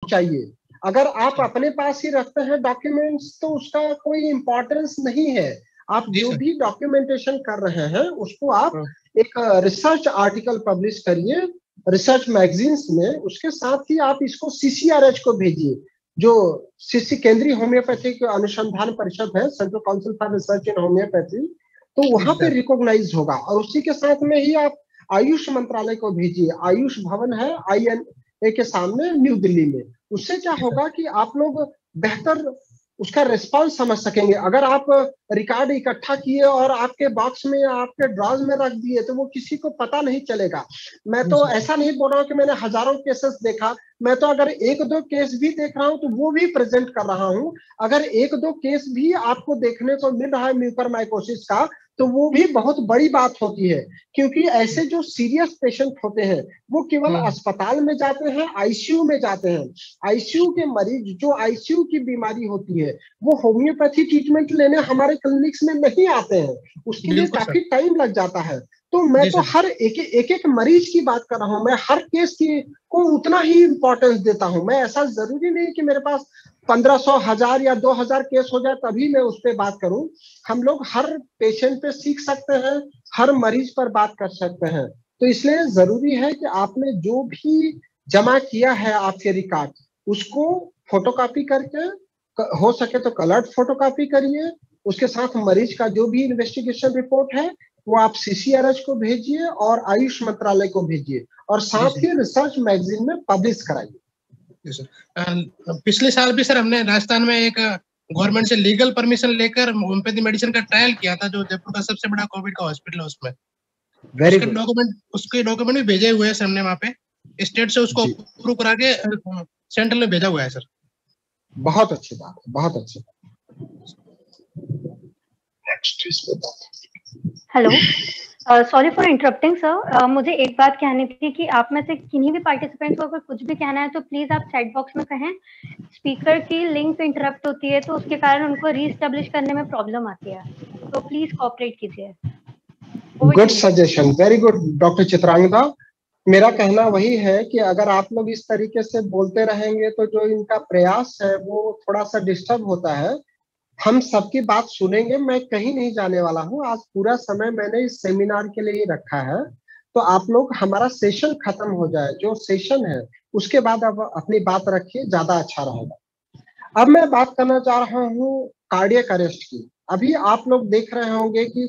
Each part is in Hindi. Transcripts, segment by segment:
चाहिए। अगर आप अपने पास ही रखते हैं डॉक्यूमेंट्स तो उसका कोई इंपॉर्टेंस नहीं है। आप जो भी डॉक्यूमेंटेशन कर रहे हैं उसको आप एक रिसर्च आर्टिकल पब्लिश करिए रिसर्च मैगजीन्स में, उसके साथ ही आप इसको सीसीआरएच को भेजिए, जो सीसी केंद्रीय होम्योपैथिक अनुसंधान परिषद है, central council for research in homeopathy, तो वहां पे रिकॉग्नाइज होगा। और उसी के साथ में ही आप आयुष मंत्रालय को भेजिए, आयुष भवन है INA के सामने न्यू दिल्ली में। उससे क्या होगा कि आप लोग बेहतर उसका रिस्पांस समझ सकेंगे। अगर आप रिकॉर्ड इकट्ठा किए और आपके बॉक्स में या आपके ड्रॉज में रख दिए तो वो किसी को पता नहीं चलेगा। मैं तो ऐसा नहीं बोल रहा हूँ कि मैंने हजारों केसेस देखा, मैं तो अगर एक दो केस भी देख रहा हूं तो वो भी प्रेजेंट कर रहा हूं। अगर एक दो केस भी आपको देखने को मिल रहा है म्यूकरमाइकोसिस का तो वो भी बहुत बड़ी बात होती है, क्योंकि ऐसे जो सीरियस पेशेंट होते हैं वो केवल अस्पताल में जाते हैं, आईसीयू में जाते हैं। आईसीयू के मरीज जो आईसीयू की बीमारी होती है वो होम्योपैथी ट्रीटमेंट लेने हमारे क्लिनिक्स में नहीं आते हैं, उसके लिए काफी टाइम लग जाता है। तो मैं तो हर एक मरीज की बात कर रहा हूं, मैं हर केस की को उतना ही इंपॉर्टेंस देता हूं। मैं ऐसा जरूरी नहीं कि मेरे पास 1500, 1000 या 2000 केस हो जाए तभी मैं उस पर बात करूं। हम लोग हर पेशेंट पे सीख सकते हैं, हर मरीज पर बात कर सकते हैं। तो इसलिए जरूरी है कि आपने जो भी जमा किया है आपके रिकॉर्ड उसको फोटोकॉपी करके, हो सके तो कलर्ड फोटोकॉपी करिए, उसके साथ मरीज का जो भी इन्वेस्टिगेशन रिपोर्ट है वो आप सीसीआरएच को भेजिए और आयुष मंत्रालय को भेजिए और साथ ही रिसर्च मैगजीन में पब्लिश कराइए। पिछले साल भी सर हमने राजस्थान में एक गवर्नमेंट से लीगल परमिशन लेकर होम्योपैथी मेडिसिन का ट्रायल किया था, जो जयपुर का सबसे बड़ा कोविड का हॉस्पिटल है उसमें। उसके डॉक्यूमेंट भी भेजे हुए हैं सर हमने, वहाँ पे स्टेट से उसको अप्रूव करा के सेंट्रल में भेजा हुआ है सर। बहुत अच्छी बात है, बहुत अच्छी बात। Hello, sorry for interrupting sir, मुझे एक बात कहनी थी कि आप में से किन्हीं भी पार्टिसिपेंट को अगर कुछ भी कहना है तो प्लीज आप चैट बॉक्स में कहें। स्पीकर की लिंक इंटरप्ट होती है तो उसके कारण उनको रीस्टेब्लिश करने में प्रॉब्लम आती है, तो प्लीज कोऑपरेट कीजिए। Good suggestion, very good doctor Chitrangada. मेरा कहना वही है कि अगर आप लोग इस तरीके से बोलते रहेंगे तो जो इनका प्रयास है वो थोड़ा सा डिस्टर्ब होता है। हम सबकी बात सुनेंगे, मैं कहीं नहीं जाने वाला हूँ। आज पूरा समय मैंने इस सेमिनार के लिए ही रखा है, तो आप लोग हमारा सेशन खत्म हो जाए, जो सेशन है उसके बाद आप अपनी बात रखिए, ज्यादा अच्छा रहेगा। अब मैं बात करना चाह रहा हूँ कार्डियक अरेस्ट की। अभी आप लोग देख रहे होंगे कि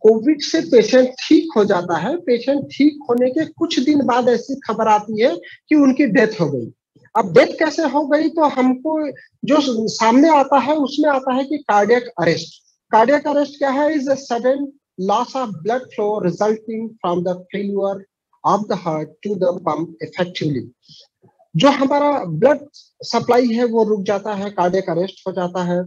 कोविड से पेशेंट ठीक हो जाता है, पेशेंट ठीक होने के कुछ दिन बाद ऐसी खबर आती है कि उनकी डेथ हो गई। अब डेथ कैसे हो गई तो हमको जो सामने आता है उसमें आता है कि कार्डियक अरेस्ट। कार्डियक अरेस्ट क्या है? Is a sudden loss of blood flow resulting from the failure of the heart to the pump effectively. जो हमारा ब्लड सप्लाई है वो रुक जाता है, कार्डियक अरेस्ट हो जाता है।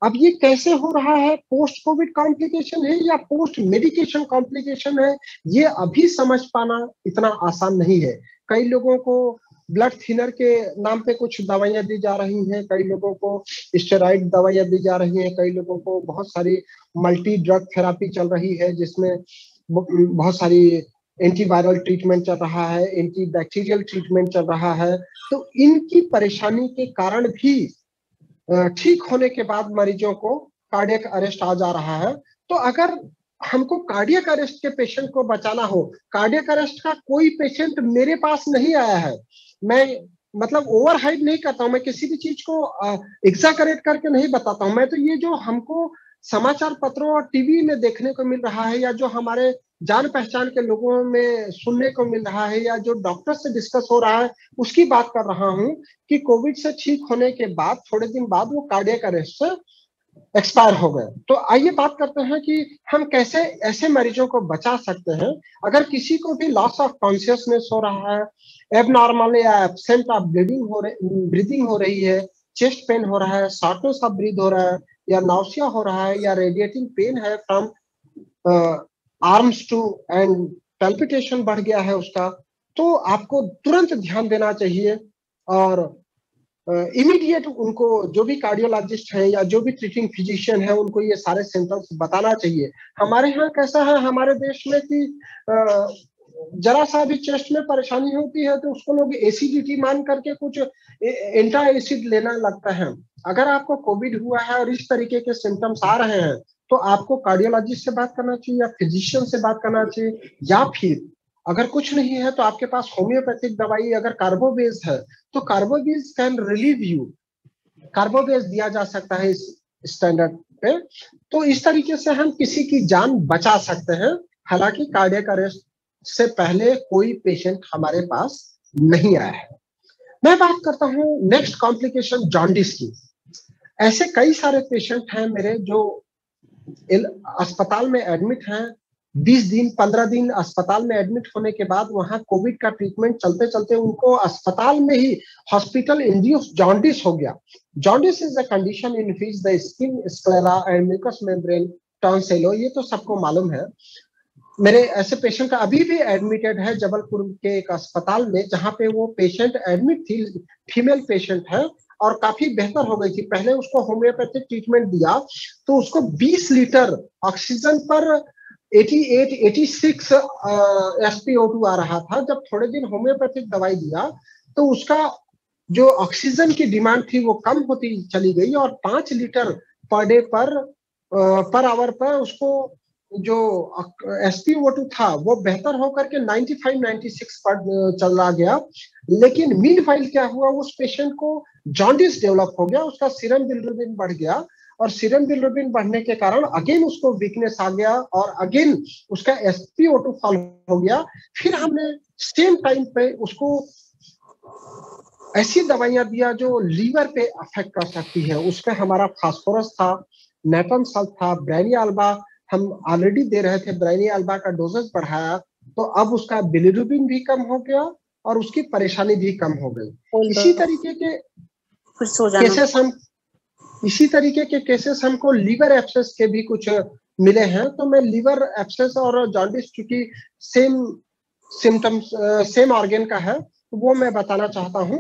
अब ये कैसे हो रहा है? पोस्ट कोविड कॉम्प्लिकेशन है या पोस्ट मेडिकेशन कॉम्प्लिकेशन है, ये अभी समझ पाना इतना आसान नहीं है। कई लोगों को ब्लड थिनर के नाम पे कुछ दवाइयां दी जा रही हैं, कई लोगों को स्टेरॉइड दवाइयां दी जा रही हैं, कई लोगों को बहुत सारी मल्टी ड्रग थेरापी चल रही है जिसमें बहुत सारी एंटीवायरल ट्रीटमेंट चल रहा है, एंटी बैक्टीरियल ट्रीटमेंट चल रहा है। तो इनकी परेशानी के कारण भी ठीक होने के बाद मरीजों को कार्डियक अरेस्ट आ जा रहा है। तो अगर हमको कार्डियक अरेस्ट के पेशेंट को बचाना हो, कार्डियक अरेस्ट का कोई पेशेंट मेरे पास नहीं आया है, मैं मतलब ओवर हाइड नहीं करता हूं, मैं किसी भी चीज को एग्जैगरेट करके नहीं बताता हूं। मैं तो ये जो हमको समाचार पत्रों और टीवी में देखने को मिल रहा है या जो हमारे जान पहचान के लोगों में सुनने को मिल रहा है या जो डॉक्टर से डिस्कस हो रहा है उसकी बात कर रहा हूं कि कोविड से ठीक होने के बाद थोड़े दिन बाद वो कार्डियक अरेस्ट से एक्सपायर हो गए। तो आइए बात करते हैं कि हम कैसे ऐसे मरीजों को बचा सकते हैं। अगर किसी को भी लॉस ऑफ कॉन्शियसनेस हो रहा है, एबनॉर्मल या एब्सेंट ऑफ ब्रीदिंग हो रही है, चेस्ट पेन हो रहा है, शॉर्टनेस ऑफ ब्रीथ हो रहा है, या नाउसिया हो रहा है, या रेडिएटिंग पेन है from arms to and palpitation बढ़ गया है उसका, तो आपको तुरंत ध्यान देना चाहिए और इमीडिएट उनको जो भी कार्डियोलॉजिस्ट है या जो भी ट्रीटिंग फिजिशियन है उनको ये सारे सिम्टम्स बताना चाहिए। हमारे यहाँ कैसा है हमारे देश में कि जरा सा भी चेस्ट में परेशानी होती है तो उसको लोग एसिडिटी मान करके कुछ एंटा एसिड लेना लगता है। अगर आपको कोविड हुआ है और इस तरीके के सिम्टम्स आ रहे हैं तो आपको कार्डियोलॉजिस्ट से बात करना चाहिए या फिजिशियन से बात करना चाहिए, या फिर अगर कुछ नहीं है तो आपके पास होम्योपैथिक दवाई अगर कार्बोवेज है तो carbo veg can relieve you, carbo veg दिया जा सकता है इस स्टैंडर्ड पे। तो इस तरीके से हम किसी की जान बचा सकते हैं। हालांकि कार्डियक अरेस्ट से पहले कोई पेशेंट हमारे पास नहीं आया है। मैं बात करता हूं नेक्स्ट कॉम्प्लिकेशन जॉन्डिस की। ऐसे कई सारे पेशेंट हैं मेरे जो अस्पताल में एडमिट हैं, 20 दिन 15 दिन अस्पताल में एडमिट होने के बाद वहां कोविड का ट्रीटमेंट चलते चलते उनको अस्पताल में ही हॉस्पिटल इंड्यूस्ड जॉन्डिस हो गया। Jaundice is a condition in which the skin sclera and mucous membrane टॉन्सिलो, ये तो सबको मालूम है। मेरे ऐसे पेशेंट अभी भी एडमिटेड है जबलपुर के एक अस्पताल में, जहां पे वो पेशेंट एडमिट थी, फीमेल पेशेंट है और काफी बेहतर हो गई थी। पहले उसको होम्योपैथिक ट्रीटमेंट दिया तो उसको 20 लीटर ऑक्सीजन पर 86 SpO2 आ रहा था। जब थोड़े दिन होम्योपैथिक दवाई दिया तो उसका जो ऑक्सीजन की डिमांड थी वो कम होती चली गई और 5 litre per day per hour पर उसको जो SpO2 था वो बेहतर होकर के 95-96 पर चला गया। लेकिन मीनवाइल क्या हुआ, उस पेशेंट को जॉन्डिस डेवलप हो गया, उसका सीरम बिलिरुबिन बढ़ गया और सीरम बिलिरुबिन बढ़ने के कारण अगेन उसको वीकनेस आ गया और अगेन उसका SpO2 फॉल हो गया। फिर हमने सेम टाइम पे उसको ऐसी दवाइयां दिया जो लीवर पे अफेक्ट कर सकती है। उसमें हमारा फास्फोरस था, नेटन सल्फ था, ब्रेनियाल्बा हम ऑलरेडी दे रहे थे, ब्रेनियाल्बा का डोजेज बढ़ाया तो अब उसका बिलिरुबिन भी कम हो गया और उसकी परेशानी भी कम हो गई। इसी तरीके के केसेस हमको लीवर एब्सेस के भी कुछ मिले हैं। तो मैं लीवर एब्सेस और जॉन्डिस चूंकि सेम सिम्टम्स सेम ऑर्गन का है वो मैं बताना चाहता हूं।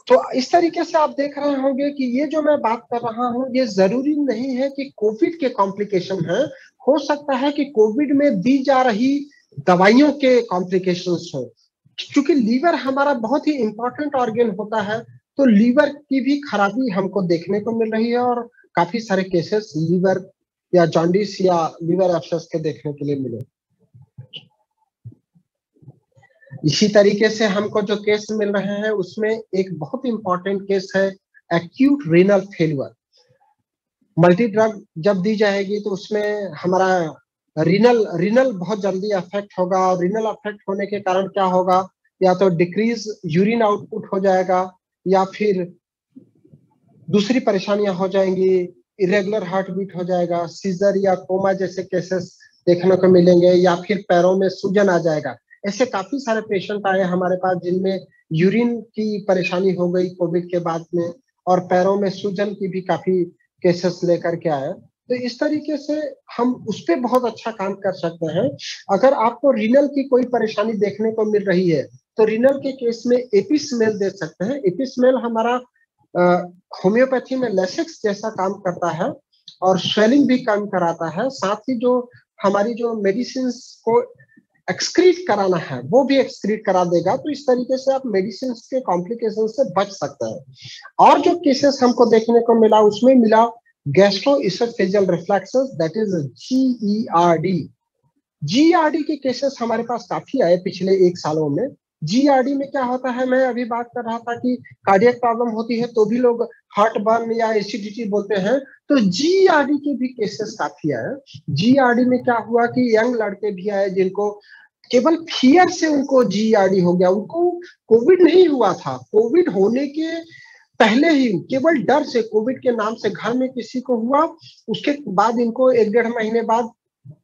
तो इस तरीके से आप देख रहे होंगे कि ये जो मैं बात कर रहा हूं ये जरूरी नहीं है कि कोविड के कॉम्प्लिकेशन है। हो सकता है कि कोविड में दी जा रही दवाइयों के कॉम्प्लिकेशंस हो। क्योंकि लीवर हमारा बहुत ही इंपॉर्टेंट ऑर्गन होता है तो लीवर की भी खराबी हमको देखने को मिल रही है और काफी सारे केसेस लीवर या जॉन्डिस या लीवर एब्सेस के देखने के लिए मिले। इसी तरीके से हमको जो केस मिल रहे हैं उसमें एक बहुत इंपॉर्टेंट केस है acute renal failure. Multi drug जब दी जाएगी तो उसमें हमारा रीनल बहुत जल्दी अफेक्ट होगा और रीनल अफेक्ट होने के कारण क्या होगा, या तो डिक्रीज यूरिन आउटपुट हो जाएगा या फिर दूसरी परेशानियां हो जाएंगी, इरेगुलर हार्ट बीट हो जाएगा, सीजर या कोमा जैसे केसेस देखने को मिलेंगे या फिर पैरों में सूजन आ जाएगा। ऐसे काफी सारे पेशेंट आए हमारे पास जिनमें यूरिन की परेशानी हो गई कोविड के बाद में और पैरों में सूजन की भी काफी केसेस लेकर के आए। तो इस तरीके से हम उस पर बहुत अच्छा काम कर सकते हैं। अगर आपको रीनल की कोई परेशानी देखने को मिल रही है तो रीनल के केस में एपिस्मेल दे सकते हैं। एपिस्मेल हमारा होम्योपैथी में लेसिक्स जैसा काम करता है और स्वेलिंग भी कम कराता है। साथ ही जो हमारी जो मेडिसिन को एक्सक्रीट कराना है वो भी एक्सक्रीट करा देगा। तो इस तरीके से आप मेडिसिन के कॉम्प्लिकेशन से बच सकते हैं। और जो केसेस हमको देखने को मिला उसमें मिला gastro-oesophageal reflexes, that is GERD। GERD के केसेस हमारे पास काफी आए पिछले 1 सालों में। GERD में क्या होता है, मैं अभी बात कर रहा था कि कार्डियक प्रॉब्लम होती है तो भी लोग हार्ट बर्न या एसिडिटी बोलते हैं, तो GERD के भी केसेस काफी आए। GERD में क्या हुआ कि यंग लड़के भी आए जिनको केवल फियर से उनको GERD हो गया। उनको कोविड नहीं हुआ था, कोविड होने के पहले ही केवल डर से कोविड के नाम से घर में किसी को हुआ, उसके बाद इनको 1-1.5 महीने बाद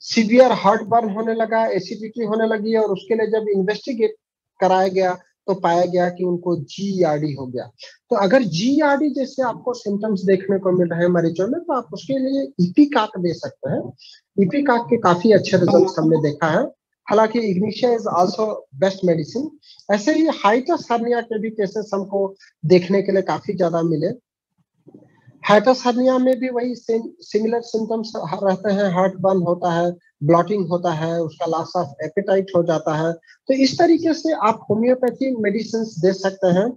सीवियर हार्ट बर्न होने लगा, एसिडिटी होने लगी और उसके लिए जब इन्वेस्टिगेट कराया गया तो पाया गया कि उनको GERD हो गया। तो अगर GERD जैसे आपको सिम्टम्स देखने को मिल रहे हैं मरीजों में तो आप उसके लिए इपिकाक दे सकते हैं। इपिकाक के काफी अच्छे रिजल्ट्स हमने देखा है। हालांकि Ignatia is also best medicine. ऐसे ही हाइटस हर्निया के भी केसेस हमको देखने के लिए काफी ज्यादा मिले। हाइटस हर्निया में भी वही सिमिलर सिम्टम्स रहते हैं, हार्ट बर्न होता है, ब्लॉटिंग होता है, उसका लॉस ऑफ एपेटाइट हो जाता है। तो इस तरीके से आप होम्योपैथी मेडिसिन दे सकते हैं,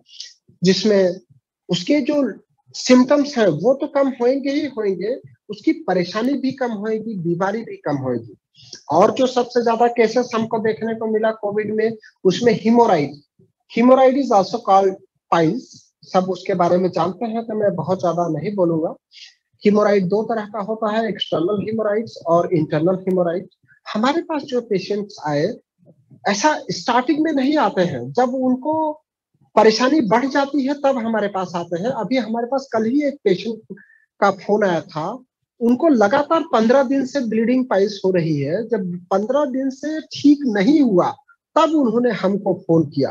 जिसमें उसके जो सिम्टम्स हैं वो तो कम होंगे ही होंगे, उसकी परेशानी भी कम होगी, बीमारी भी कम होगी। और जो सबसे ज्यादा केसेस हमको देखने को मिला कोविड में, उसमें haemorrhoid is also called piles. सब उसके बारे में जानते हैं तो मैं बहुत ज्यादा नहीं बोलूंगा। हिमोराइड दो तरह का होता है, एक्सटर्नल हिमोराइड्स और इंटरनल हिमोराइड। हमारे पास जो पेशेंट्स आए, ऐसा स्टार्टिंग में नहीं आते हैं, जब उनको परेशानी बढ़ जाती है तब हमारे पास आते हैं। अभी हमारे पास कल ही एक पेशेंट का फोन आया था, उनको लगातार 15 दिन से ब्लीडिंग पाइल्स हो रही है। जब 15 दिन से ठीक नहीं हुआ तब उन्होंने हमको फोन किया।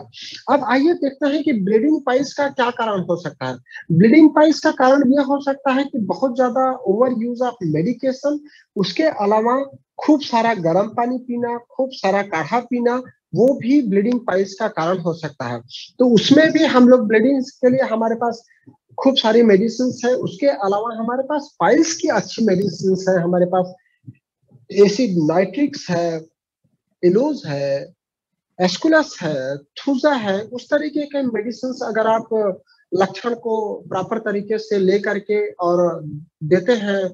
अब आइए देखते हैं कि ब्लीडिंग पाइल्स का क्या कारण हो सकता है। ब्लीडिंग पाइल्स का कारण यह हो सकता है कि बहुत ज्यादा ओवर यूज ऑफ मेडिकेशन, उसके अलावा खूब सारा गर्म पानी पीना, खूब सारा काढ़ा पीना, वो भी ब्लीडिंग पाइल्स का कारण हो सकता है। तो उसमें भी हम लोग ब्लीडिंग के लिए हमारे पास खूब सारी मेडिसिन है। उसके अलावा हमारे पास पाइल्स की अच्छी मेडिसिन है। हमारे पास एसिड नाइट्रिक्स है, इलोज है, एस्कुलस है, थूजा है। उस तरीके के मेडिसिन अगर आप लक्षण को प्रॉपर तरीके से ले करके और देते हैं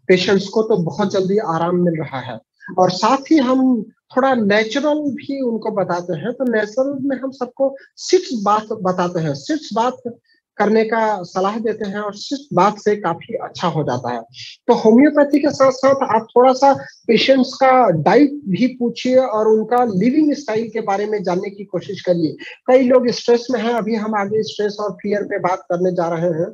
पेशेंट्स को, तो बहुत जल्दी आराम मिल रहा है। और साथ ही हम थोड़ा नेचुरल भी उनको बताते हैं। तो नेचुरल में हम सबको सिट्स बाथ बताते हैं, सिट्स बाथ करने का सलाह देते हैं, और सिट्स बाथ से काफी अच्छा हो जाता है। तो होम्योपैथी के साथ साथ आप थोड़ा सा पेशेंट्स का डाइट भी पूछिए और उनका लिविंग स्टाइल के बारे में जानने की कोशिश करिए। कई लोग स्ट्रेस में हैं, अभी हम आगे स्ट्रेस और फियर पे बात करने जा रहे हैं।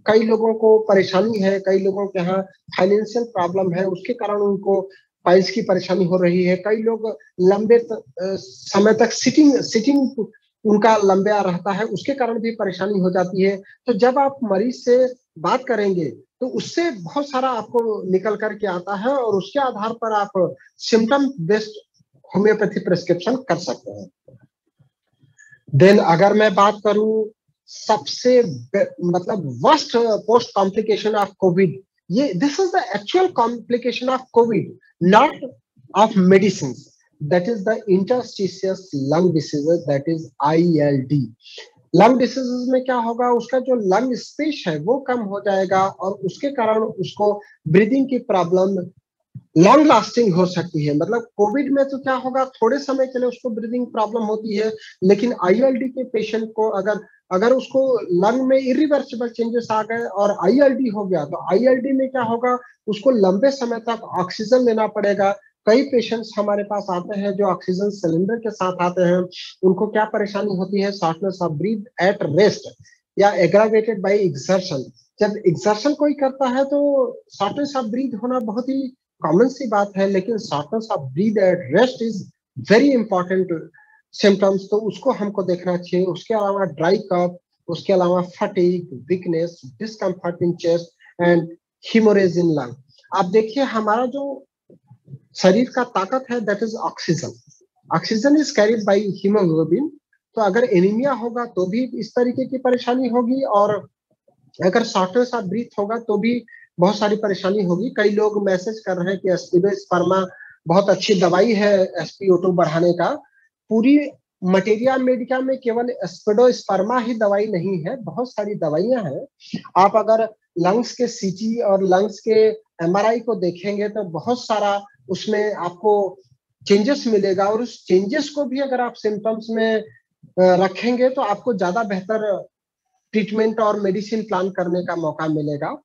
कई लोगों को परेशानी है, कई लोगों के यहाँ फाइनेंशियल प्रॉब्लम है, उसके कारण उनको पाइल्स की परेशानी हो रही है। कई लोग लंबे समय तक सिटिंग उनका लंबा रहता है, उसके कारण भी परेशानी हो जाती है। तो जब आप मरीज से बात करेंगे तो उससे बहुत सारा आपको निकल करके आता है, और उसके आधार पर आप सिम्टम बेस्ड होम्योपैथी प्रिस्क्रिप्शन कर सकते हैं। देन अगर मैं बात करूं सबसे मतलब worst post complication of Covid, ये this is the actual complication of Covid, not of medicine. That is the interstitial lung disease, that is ILD। Lung disease में क्या होगा, उसका जो लंग स्पेस है वो कम हो जाएगा, और उसके कारण उसको ब्रीदिंग की प्रॉब्लम लॉन्ग लास्टिंग हो सकती है। मतलब कोविड में तो क्या होगा, थोड़े समय के लिए उसको ब्रीदिंग प्रॉब्लम होती है, लेकिन ILD के पेशेंट को अगर उसको लंग में इरिवर्सिबल चेंजेस आ गए और ILD हो गया, तो ILD में क्या होगा, उसको लंबे समय तक ऑक्सीजन लेना पड़ेगा। कई पेशेंट्स हमारे पास आते हैं जो ऑक्सीजन सिलेंडर के साथ आते हैं, उनको क्या परेशानी होती है, shortness of breath at rest या एग्रावेटेड बाय एक्सर्शन। जब एक्सर्शन कोई करता है तो शॉर्टनेस ऑफ ब्रीथ होना बहुत ही कॉमन सी बात है, लेकिन shortness of breath at rest is very important symptoms, तो उसको हमको देखना चाहिए। उसके अलावा ड्राई कफ, उसके अलावा fatigue, weakness, discomfort in chest and haemorrhage in lung. आप देखिए हमारा जो शरीर का ताकत है that is oxygen. Oxygen is carried by haemoglobin. तो अगर एनीमिया होगा तो भी इस तरीके की परेशानी होगी, और अगर शॉर्टनेस ऑफ ब्रीथ होगा तो भी बहुत सारी परेशानी होगी। कई लोग मैसेज कर रहे हैं कि एस्पिडोस्पर्मा बहुत अच्छी दवाई है SpO2 बढ़ाने का। पूरी मटेरिया मेडिका में केवल एस्पिडोस्पर्मा ही दवाई नहीं है, बहुत सारी दवाइयां हैं। आप अगर लंग्स के CT और लंग्स के MRI को देखेंगे तो बहुत सारा उसमें आपको चेंजेस मिलेगा, और उस चेंजेस को भी अगर आप सिम्टम्स में रखेंगे तो आपको ज्यादा बेहतर ट्रीटमेंट और मेडिसिन प्लान करने का मौका मिलेगा।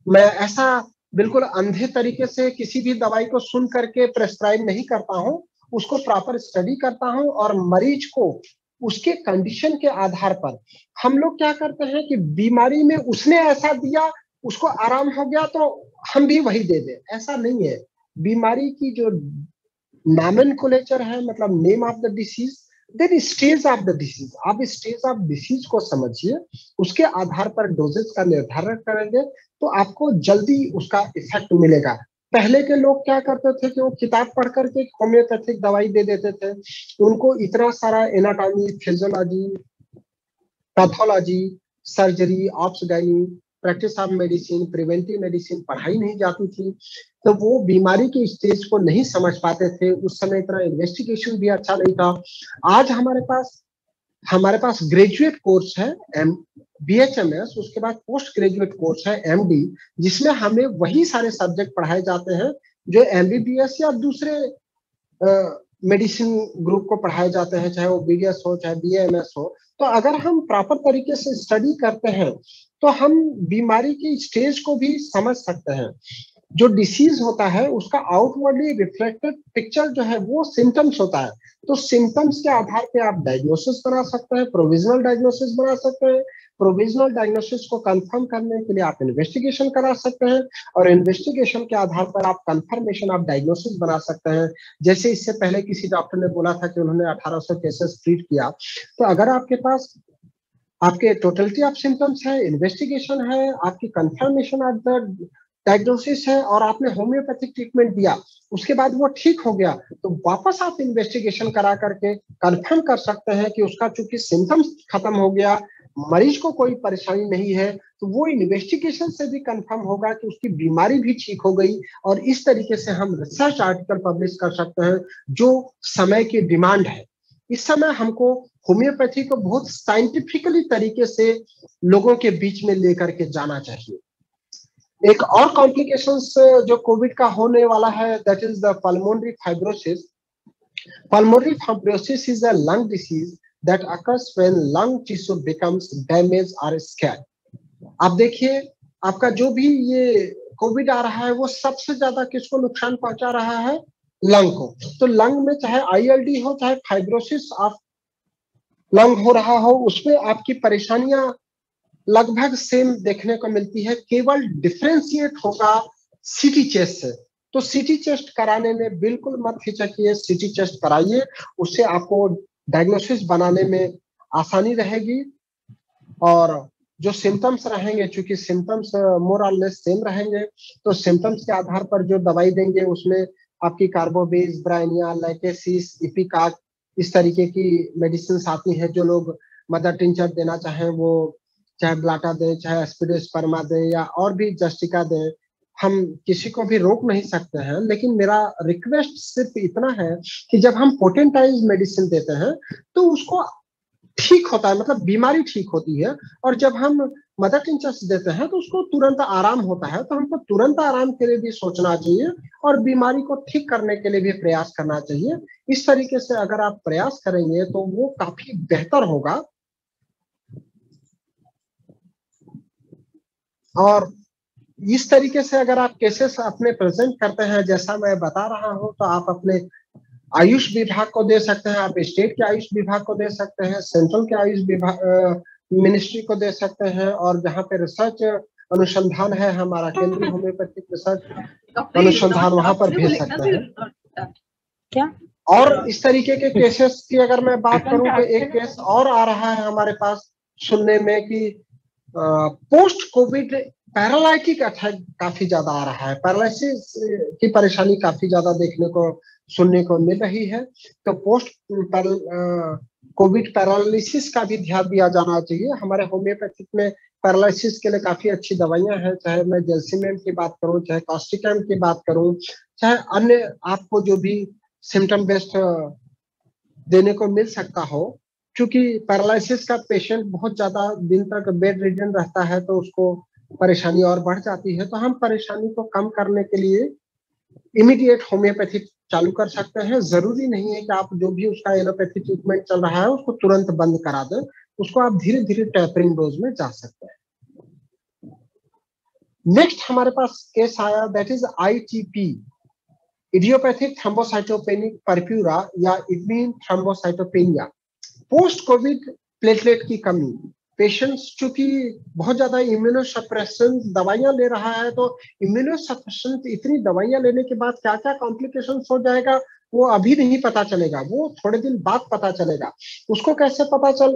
मैं ऐसा बिल्कुल अंधे तरीके से किसी भी दवाई को सुन करके प्रेस्क्राइब नहीं करता हूँ, उसको प्रॉपर स्टडी करता हूँ, और मरीज को उसके कंडीशन के आधार पर हम लोग क्या करते हैं कि बीमारी में उसने ऐसा दिया, उसको आराम हो गया तो हम भी वही दे दें, ऐसा नहीं है। बीमारी की जो नॉमेनक्लेचर है, मतलब name of the disease, then stage of the disease, आप स्टेज ऑफ डिसीज को समझिए, उसके आधार पर डोजेज का निर्धारण करेंगे तो आपको जल्दी उसका इफेक्ट मिलेगा। पहले के लोग क्या करते थे कि वो किताब पढ़ करके होम्योपैथिक दवाई दे देते थे, उनको इतना सारा anatomy, physiology, pathology, surgery, obs gynae, practice of medicine, preventive medicine पढ़ाई नहीं जाती थी, तो वो बीमारी के स्टेज को नहीं समझ पाते थे। उस समय इतना इन्वेस्टिगेशन भी अच्छा नहीं था। आज हमारे पास ग्रेजुएट कोर्स है BHMS, उसके बाद पोस्ट ग्रेजुएट कोर्स है MD, जिसमें हमें वही सारे सब्जेक्ट पढ़ाए जाते हैं जो MBBS या दूसरे मेडिसिन ग्रुप को पढ़ाए जाते हैं, चाहे वो BDS हो चाहे BAMS हो। तो अगर हम प्रॉपर तरीके से स्टडी करते हैं तो हम बीमारी की स्टेज को भी समझ सकते हैं। जो डिसीज होता है उसका आउटवर्डली रिफ्लेक्टेड पिक्चर जो है वो सिम्टम्स होता है। तो सिम्टम्स के आधार पे आप डायग्नोसिस बना सकते हैं, प्रोविजनल डायग्नोसिस बना सकते हैं। प्रोविजनल डायग्नोसिस को कंफर्म करने के लिए आप इन्वेस्टिगेशन करा सकते हैं, और इन्वेस्टिगेशन के आधार पर आप कंफर्मेशन ऑफ डायग्नोसिस बना सकते हैं। जैसे इससे पहले किसी डॉक्टर ने बोला था कि उन्होंने 1800 केसेस ट्रीट किया, तो अगर आपके पास आपके टोटलिटी ऑफ सिम्टम्स है, इन्वेस्टिगेशन है, आपकी कंफर्मेशन ऑफ द डायग्नोसिस है, और आपने होम्योपैथिक ट्रीटमेंट दिया, उसके बाद वो ठीक हो गया, तो वापस आप इन्वेस्टिगेशन करा करके कंफर्म कर सकते हैं कि उसका चूंकि सिम्टम्स खत्म हो गया, मरीज को कोई परेशानी नहीं है, तो वो इन्वेस्टिगेशन से भी कंफर्म होगा कि उसकी बीमारी भी ठीक हो गई। और इस तरीके से हम रिसर्च आर्टिकल पब्लिश कर सकते हैं, जो समय की डिमांड है। इस समय हमको होम्योपैथी को बहुत साइंटिफिकली तरीके से लोगों के बीच में लेकर के जाना चाहिए। एक और कॉम्प्लिकेशंस जो कोविड का होने वाला है, that is the pulmonary fibrosis. Pulmonary fibrosis is a lung disease that occurs when lung tissue becomes damaged or scarred. आप देखिए, आपका जो भी ये कोविड आ रहा है वो सबसे ज्यादा किसको नुकसान पहुंचा रहा है? लंग को। तो लंग में चाहे ILD हो चाहे फाइब्रोसिस ऑफ लंग हो रहा हो, उसमें आपकी परेशानियां लगभग सेम देखने को मिलती है, केवल डिफरेंशिएट होगा सीटी चेस्ट से। तो सीटी चेस्ट कराने में बिल्कुल मत हिचकिए, सीटी चेस्ट कराइए, उससे आपको डायग्नोसिस बनाने में आसानी रहेगी। और जो सिम्टम्स रहेंगे, चूंकि सिम्टम्स मोर और लेस सेम रहेंगे, तो सिम्टम्स के आधार पर जो दवाई देंगे उसमें आपकी कार्बोबेज, ब्राइनिया, लैकेसिस, इपिकाक, इस तरीके की मेडिसिन आती है। जो लोग मदर टिंचर देना चाहें वो चाहे ब्लाटा दे, चाहे एस्पिडोस्पर्मा दे, या और भी जस्टिका दे, हम किसी को भी रोक नहीं सकते हैं। लेकिन मेरा रिक्वेस्ट सिर्फ इतना है कि जब हम पोटेंटाइज मेडिसिन देते हैं तो उसको ठीक होता है, मतलब बीमारी ठीक होती है। और जब हम मदर टिंचर्स देते हैं तो उसको तुरंत आराम होता है। तो हमको तुरंत आराम के लिए भी सोचना चाहिए और बीमारी को ठीक करने के लिए भी प्रयास करना चाहिए। इस तरीके से अगर आप प्रयास करेंगे तो वो काफी बेहतर होगा। और इस तरीके से अगर आप केसेस अपने प्रेजेंट करते हैं, जैसा मैं बता रहा हूं, तो आप अपने आयुष विभाग को दे सकते हैं, आप स्टेट के आयुष विभाग को दे सकते हैं, सेंट्रल के आयुष विभाग मिनिस्ट्री को दे सकते हैं, और जहाँ पे रिसर्च अनुसंधान है, हमारा केंद्रीय होम्योपैथिक रिसर्च अनुसंधान, वहां पर भेज सकते हैं। क्या? और इस तरीके के केसेस की अगर मैं बात करूं तो एक केस और आ रहा है हमारे पास सुनने में कि पोस्ट कोविड पैरालाइटिक अटैक काफी ज्यादा आ रहा है। पैरालिसिस की परेशानी काफी ज्यादा देखने को सुनने को मिल रही है। तो पोस्ट कोविड पैरालिसिस का भी ध्यान दिया जाना चाहिए। हमारे होम्योपैथिक में पैरालिसिस के लिए काफी अच्छी दवाइयां हैं, चाहे मैं जेल्सिमेम की बात करूं, चाहे कॉस्टिकम की बात करूं, चाहे अन्य आपको जो भी सिम्टम बेस्ड देने को मिल सकता हो। क्योंकि पैरालिसिस का पेशेंट बहुत ज्यादा दिन तक बेड रिडन रहता है तो उसको परेशानी और बढ़ जाती है। तो हम परेशानी को कम करने के लिए इमीडिएट होम्योपैथी चालू कर सकते हैं। जरूरी नहीं है कि आप जो भी उसका एलोपैथी ट्रीटमेंट चल रहा है उसको तुरंत बंद करा दें, उसको आप धीरे धीरे टेपरिंग डोज में जा सकते हैं। नेक्स्ट हमारे पास केस आया, that is ITP, idiopathic thrombocytopenic purpura या immune thrombocytopenia. Post Covid platelet की कमी, पेशेंट्स चूंकि बहुत ज्यादा इम्यूनोसप्रेशन दवाइयां ले रहा है, तो इम्यूनोसप्रेशन इतनी दवाइयां लेने के बाद क्या क्या कॉम्प्लिकेशंस हो जाएगा वो अभी नहीं पता चलेगा, वो थोड़े दिन बाद पता चलेगा। उसको कैसे पता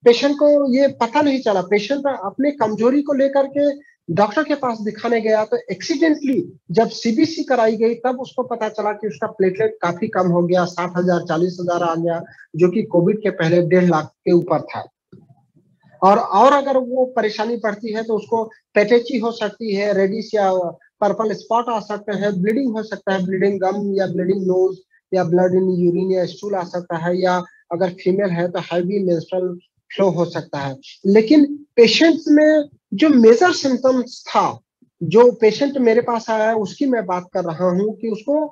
पेशेंट को ये पता नहीं चला। पेशेंट अपने कमजोरी को लेकर के डॉक्टर के पास दिखाने गया तो एक्सीडेंटली जब CBC कराई गई तब उसको पता चला कि उसका प्लेटलेट काफी कम हो गया, 60,000 40,000 आ गया, जो कि कोविड के पहले 1.5 लाख के ऊपर था। और अगर वो परेशानी बढ़ती है तो उसको पेटेची हो सकती है, रेडिश या पर्पल स्पॉट आ सकते हैं, ब्लीडिंग हो सकता है, ब्लीडिंग गम या ब्लीडिंग नोज या ब्लड इन यूरिन या स्टूल आ सकता है, या अगर फीमेल है तो हैवी मेंस्ट्रुअल फ्लो हो सकता है। लेकिन पेशेंट्स में जो मेजर सिम्टम्स था, जो पेशेंट मेरे पास आया है उसकी मैं बात कर रहा हूँ कि उसको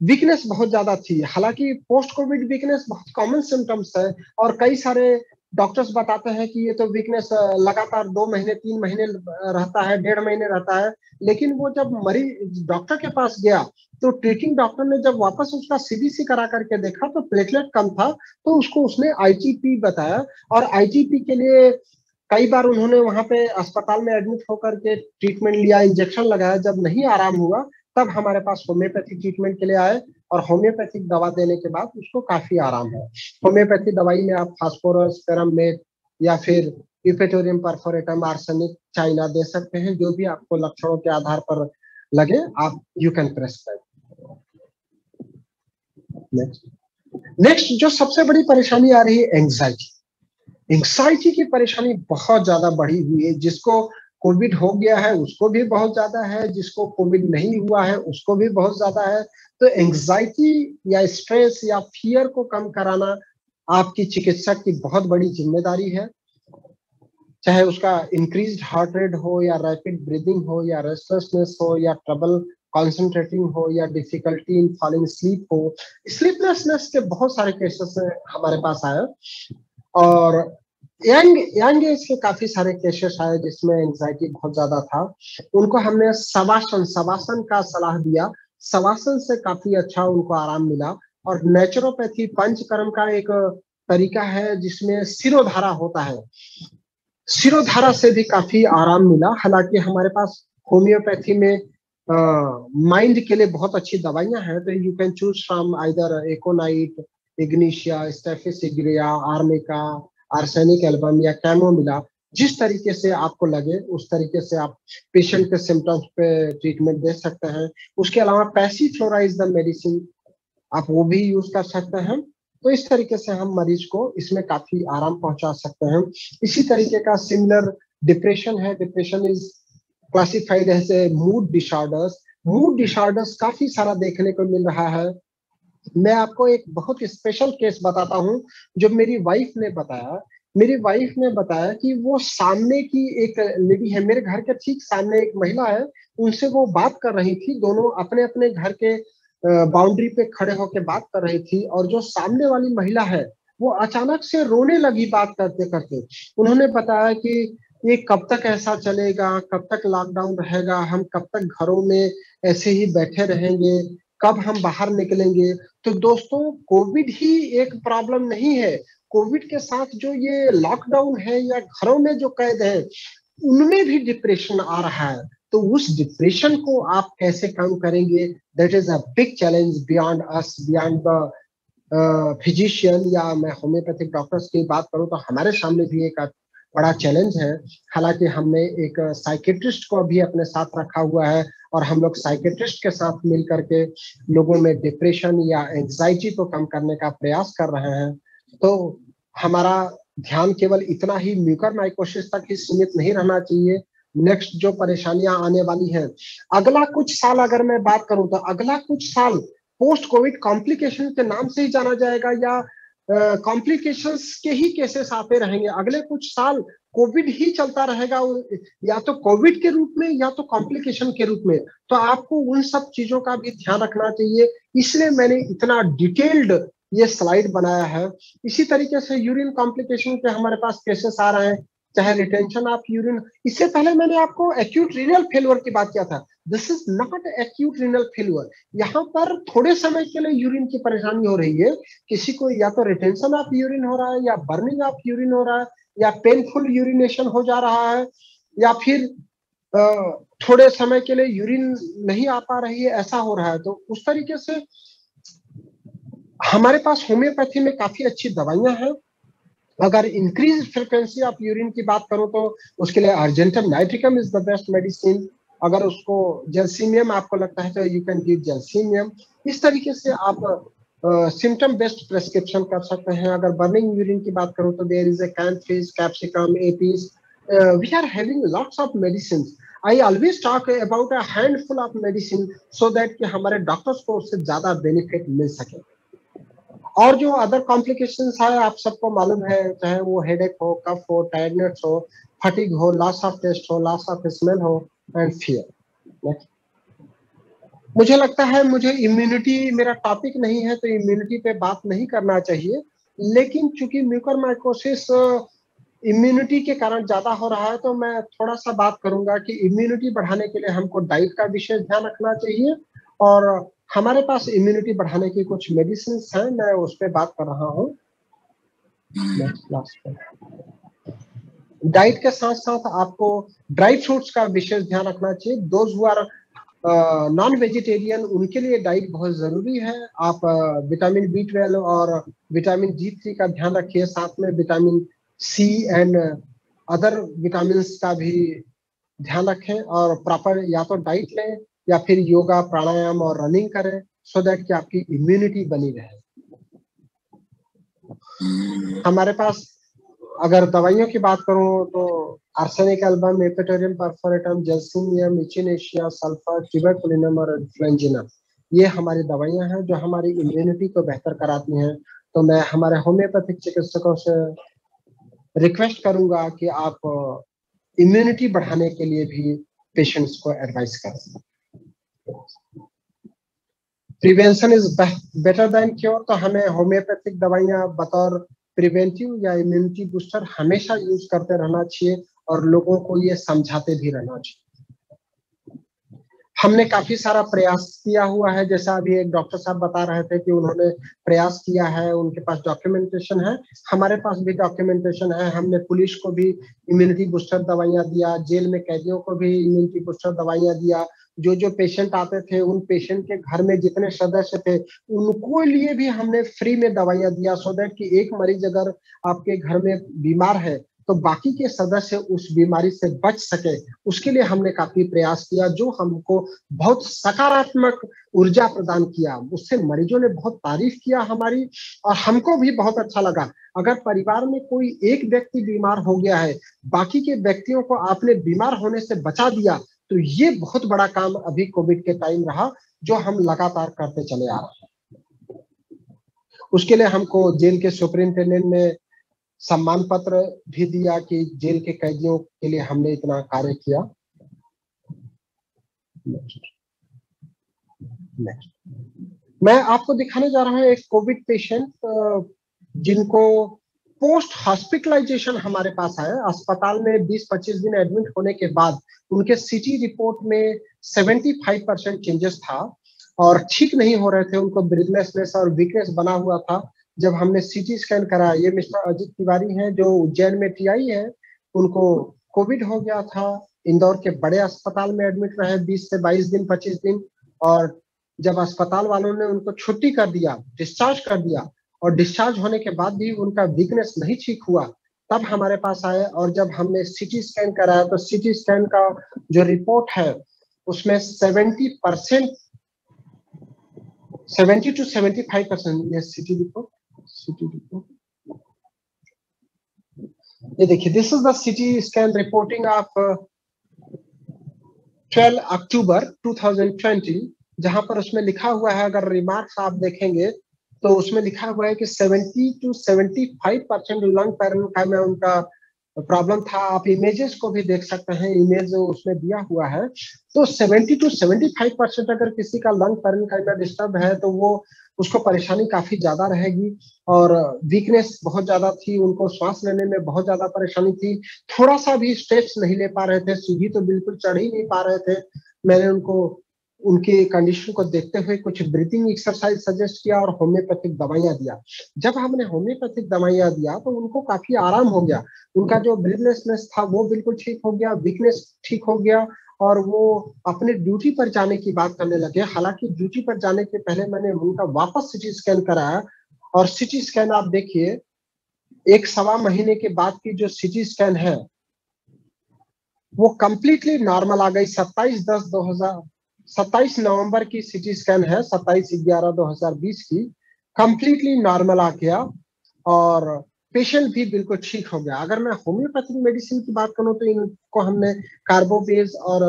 वीकनेस बहुत ज्यादा थी। हालांकि पोस्ट कोविड वीकनेस बहुत कॉमन सिम्टम्स है और कई सारे डॉक्टर्स बताते हैं कि ये तो वीकनेस लगातार 2 महीने 3 महीने रहता है, 1.5 महीने रहता है। लेकिन वो जब मरीज डॉक्टर के पास गया तो ट्रीटिंग डॉक्टर ने जब वापस उसका सीबीसी करा करके देखा तो प्लेटलेट कम था, तो उसको उसने आईजीपी बताया और आईजीपी के लिए कई बार उन्होंने वहां पे अस्पताल में एडमिट होकर के ट्रीटमेंट लिया, इंजेक्शन लगाया। जब नहीं आराम हुआ तब हमारे पास होम्योपैथिक ट्रीटमेंट के लिए आए और होम्योपैथिक दवा देने के बाद उसको काफी आराम है। होम्योपैथी दवाई में आप फास्फोरस, पेरामेट या फिर यूपेटोरियम परफोरेटम, आर्सेनिक, चाइना दे सकते हैं। जो भी आपको लक्षणों के आधार पर लगे आप यू कैन प्रेस्क्राइब। नेक्स्ट जो सबसे बड़ी परेशानी आ रही है एंग्जाइटी। एंग्जाइटी की परेशानी बहुत ज्यादा बढ़ी हुई है। जिसको कोविड हो गया है उसको भी बहुत ज्यादा है, जिसको कोविड नहीं हुआ है उसको भी बहुत ज्यादा है। तो एंग्जाइटी या स्ट्रेस या फियर को कम कराना आपकी चिकित्सक की बहुत बड़ी जिम्मेदारी है। चाहे उसका इंक्रीज्ड हार्ट रेट हो या रैपिड ब्रीदिंग हो या रेस्टलेसनेस हो या ट्रबल कॉन्सेंट्रेटिंग हो या डिफिकल्टी इन फॉलिंग स्लीप हो। स्लीपलेसनेस के बहुत सारे केसेस हमारे पास आए और यंग एज के काफी सारे केसेस आए जिसमें एंजाइटी बहुत ज्यादा था। उनको हमने शवासन का सलाह दिया। शवासन से काफी अच्छा उनको आराम मिला। और नेचुरोपैथी पंचकर्म का एक तरीका है जिसमें सिरोधारा होता है, सिरोधारा से भी काफी आराम मिला। हालांकि हमारे पास होम्योपैथी में माइंड के लिए बहुत अच्छी दवाइयां हैं, तो you can choose from either aconite, ignatia, staphysagria, arnica, arsenic album या कैमोमिला। जिस तरीके से आपको लगे उस तरीके से आप पेशेंट के सिम्टम्स पे ट्रीटमेंट दे सकते हैं। उसके अलावा पैसिफ्लोरा द मेडिसिन, आप वो भी यूज कर सकते हैं। तो इस तरीके से हम मरीज को इसमें काफी आराम पहुंचा सकते हैं। इसी तरीके का सिमिलर डिप्रेशन है। Depression is classified as a mood disorders. Mood disorders काफी सारा देखने को मिल रहा है। मैं आपको एक बहुत स्पेशल केस बताता हूं जो मेरी वाइफ ने बताया। मेरी वाइफ ने बताया कि वो सामने की एक लेडी है, मेरे घर के ठीक सामने एक महिला है, उनसे वो बात कर रही थी। दोनों अपने अपने घर के बाउंड्री पे खड़े होकर बात कर रही थी और जो सामने वाली महिला है वो अचानक से रोने लगी बात करते करते। उन्होंने बताया कि ये कब तक ऐसा चलेगा, कब तक लॉकडाउन रहेगा, हम कब तक घरों में ऐसे ही बैठे रहेंगे, कब हम बाहर निकलेंगे। तो दोस्तों कोविड ही एक प्रॉब्लम नहीं है। कोविड के साथ जो ये लॉकडाउन है या घरों में जो कैद है उनमें भी डिप्रेशन आ रहा है। तो उस डिप्रेशन को आप कैसे कम करेंगे, that is a big challenge beyond us, beyond the physician. या मैं होम्योपैथिक डॉक्टर्स की बात करूं तो हमारे सामने भी एक बड़ा चैलेंज है। हालांकि हमने एक साइकेट्रिस्ट को भी अपने साथ रखा हुआ है और हम लोग साइकेट्रिस्ट के साथ मिल करके लोगों में डिप्रेशन या एंजाइटी को कम करने का प्रयास कर रहे हैं। तो हमारा ध्यान केवल इतना ही म्यूकरमाइकोसिस तक ही सीमित नहीं रहना चाहिए। नेक्स्ट जो परेशानियां आने वाली हैं, अगला कुछ साल अगर मैं बात करूं तो अगला कुछ साल पोस्ट कोविड कॉम्प्लिकेशन के नाम से ही जाना जाएगा या कॉम्प्लिकेशंस के ही केसेस आते रहेंगे। अगले कुछ साल कोविड ही चलता रहेगा, या तो कोविड के रूप में या तो कॉम्प्लिकेशन के रूप में। तो आपको उन सब चीजों का भी ध्यान रखना चाहिए। इसलिए मैंने इतना डिटेल्ड ये स्लाइड बनाया है। इसी तरीके से यूरिन कॉम्प्लिकेशन के हमारे पास केसेस आ रहे हैं, चाहे रिटेंशन ऑफ यूरिन। इससे पहले मैंने आपको एक्यूट रीनल फेल्योर की बात किया था। This is not acute renal failure. यहाँ पर थोड़े समय के लिए यूरिन की परेशानी हो रही है। किसी को या तो रिटेंशन ऑफ यूरिन हो रहा है या बर्निंग ऑफ यूरिन हो रहा है या पेनफुल यूरिनेशन हो जा रहा है या फिर थोड़े समय के लिए यूरिन नहीं आ पा रही है, ऐसा हो रहा है। तो उस तरीके से हमारे पास होम्योपैथी में काफी अच्छी दवाइयां हैं। अगर इंक्रीज फ्रिक्वेंसी ऑफ यूरिन की बात करूं तो उसके लिए argentum nitricum is the best medicine. अगर उसको जेल्सीमियम आपको लगता है तो यू कैन गिव जेल्सीमियम। इस तरीके से आप सिम्टम बेस्ड प्रेस्क्रिप्शन कर सकते हैं। अगर बर्निंग यूरिन की बात करूं तो there is a cantharis, capsicum, apis, we are having lots of medicine. I always talk about a handful of medicine so that कि हमारे डॉक्टर्स को उससे ज्यादा बेनिफिट मिल सके। और जो अदर कॉम्प्लिकेशंस है आप सबको मालूम है, चाहे वो हेडेक हो, कफ हो, टायर्डनेस हो, फटीग हो, लॉस ऑफ टेस्ट हो, लॉस ऑफ स्मेल हो एंड फियर। मुझे लगता है मुझे इम्यूनिटी मेरा टॉपिक नहीं है तो इम्यूनिटी पे बात नहीं करना चाहिए, लेकिन चूंकि म्यूकरमाइकोसिस इम्यूनिटी के कारण ज्यादा हो रहा है तो मैं थोड़ा सा बात करूंगा कि इम्यूनिटी बढ़ाने के लिए हमको डाइट का विशेष ध्यान रखना चाहिए और हमारे पास इम्यूनिटी बढ़ाने की कुछ मेडिसिन हैं, मैं उस पर बात कर रहा हूँ। डाइट के साथ साथ आपको ड्राई फ्रूट्स का विशेष ध्यान रखना चाहिए। Those who are non vegetarian उनके लिए डाइट बहुत जरूरी है। आप विटामिन B12 और विटामिन D3 का ध्यान रखिए, साथ में vitamin C and other vitamin का भी ध्यान रखें और प्रॉपर या तो डाइट लें या फिर योगा, प्राणायाम और रनिंग करें सो दैट कि आपकी इम्यूनिटी बनी रहे। हमारे पास अगर दवाइयों की बात करूं तो arsenic album, eupatorium perfoliatum, gelsemium, echinacea, sulphur, tuberculinum और फ्लेंजिनम, ये हमारी दवाइयां हैं जो हमारी इम्यूनिटी को बेहतर कराती हैं। तो मैं हमारे होम्योपैथिक चिकित्सकों से रिक्वेस्ट करूंगा कि आप इम्यूनिटी बढ़ाने के लिए भी पेशेंट्स को एडवाइस करें। Prevention is better than cure, तो हमें होम्योपैथिक दवाइयां बतौर प्रिवेंटिव या इम्यूनिटी बूस्टर हमेशा यूज करते रहना चाहिए और लोगों को ये समझाते भी रहना चाहिए। हमने काफी सारा प्रयास किया हुआ है, जैसा अभी एक डॉक्टर साहब बता रहे थे कि उन्होंने प्रयास किया है, उनके पास डॉक्यूमेंटेशन है, हमारे पास भी डॉक्यूमेंटेशन है। हमने पुलिस को भी इम्यूनिटी बूस्टर दवाइयां दिया, जेल में कैदियों को भी इम्यूनिटी बूस्टर दवाइयां दिया। जो जो पेशेंट आते थे उन पेशेंट के घर में जितने सदस्य थे उनको लिए भी हमने फ्री में दवाइयां दिया, सो दैट कि एक मरीज अगर आपके घर में बीमार है तो बाकी के सदस्य उस बीमारी से बच सके, उसके लिए हमने काफी प्रयास किया, जो हमको बहुत सकारात्मक ऊर्जा प्रदान किया। उससे मरीजों ने बहुत तारीफ किया हमारी और हमको भी बहुत अच्छा लगा। अगर परिवार में कोई एक व्यक्ति बीमार हो गया है, बाकी के व्यक्तियों को आपने बीमार होने से बचा दिया, तो ये बहुत बड़ा काम अभी कोविड के टाइम रहा जो हम लगातार करते चले आ रहे हैं। उसके लिए हमको जेल के सुपरिंटेंडेंट ने सम्मान पत्र भी दिया कि जेल के कैदियों के लिए हमने इतना कार्य किया। मैं आपको दिखाने जा रहा हूं एक कोविड पेशेंट जिनको पोस्ट हॉस्पिटलाइजेशन हमारे पास आया। अस्पताल में 20-25 दिन एडमिट होने के बाद उनके सीटी रिपोर्ट में 75% चेंजेस था और ठीक नहीं हो रहे थे, उनको ब्रीथलेसनेस और वीकनेस बना हुआ था। जब हमने सीटी स्कैन कराया, ये मिस्टर अजीत तिवारी हैं जो उज्जैन में टीआई है, उनको कोविड हो गया था, इंदौर के बड़े अस्पताल में एडमिट रहे 20 से 22 दिन, 25 दिन, और जब अस्पताल वालों ने उनको छुट्टी कर दिया, डिस्चार्ज कर दिया, और डिस्चार्ज होने के बाद भी उनका वीकनेस नहीं ठीक हुआ, तब हमारे पास आए और जब हमने सीटी स्कैन कराया तो सीटी स्कैन का जो रिपोर्ट है उसमें 70% 70 to 75% ये सीटी रिपोर्ट। ये देखिए, this is the CT scan reporting of 12 अक्टूबर 2020, जहां पर उसमें लिखा हुआ है, अगर रिमार्क्स आप देखेंगे तो उसमें लिखा हुआ है कि 70 to 75% लंग पैरेन्काइमा में उनका प्रॉब्लम था। आप इमेजेस को भी देख सकते हैं, इमेज उसमें दिया हुआ है। तो 70 to 75% अगर किसी का लंग पैरेन्काइमा डिस्टर्ब है तो वो उसको परेशानी काफी ज्यादा रहेगी और वीकनेस बहुत ज्यादा थी, उनको श्वास लेने में बहुत ज्यादा परेशानी थी, थोड़ा सा भी स्टेप्स नहीं ले पा रहे थे, सीढ़ी तो बिल्कुल चढ़ ही नहीं पा रहे थे। मैंने उनको उनकी कंडीशन को देखते हुए कुछ ब्रीथिंग एक्सरसाइज सजेस्ट किया और होम्योपैथिक दवाइयां दिया। जब हमने होम्योपैथिक दवाइयां दिया तो उनको काफी आराम हो गया, उनका जो ब्रीथलेसनेस था वो बिल्कुल ठीक हो गया, वीकनेस ठीक हो गया और वो अपने ड्यूटी पर जाने की बात करने लगे। हालांकि ड्यूटी पर जाने के पहले मैंने उनका वापस सीटी स्कैन कराया और सीटी स्कैन आप देखिए, 1-1.25 महीने के बाद की जो सीटी स्कैन है वो कंप्लीटली नॉर्मल आ गई। 27 नवंबर की सीटी स्कैन है, 27/11/2020 की। कंप्लीटली नॉर्मल आ गया और पेशेंट भी बिल्कुल ठीक हो गया। अगर मैं होम्योपैथिक मेडिसिन की बात करूं तो इनको हमने कार्बोवेज और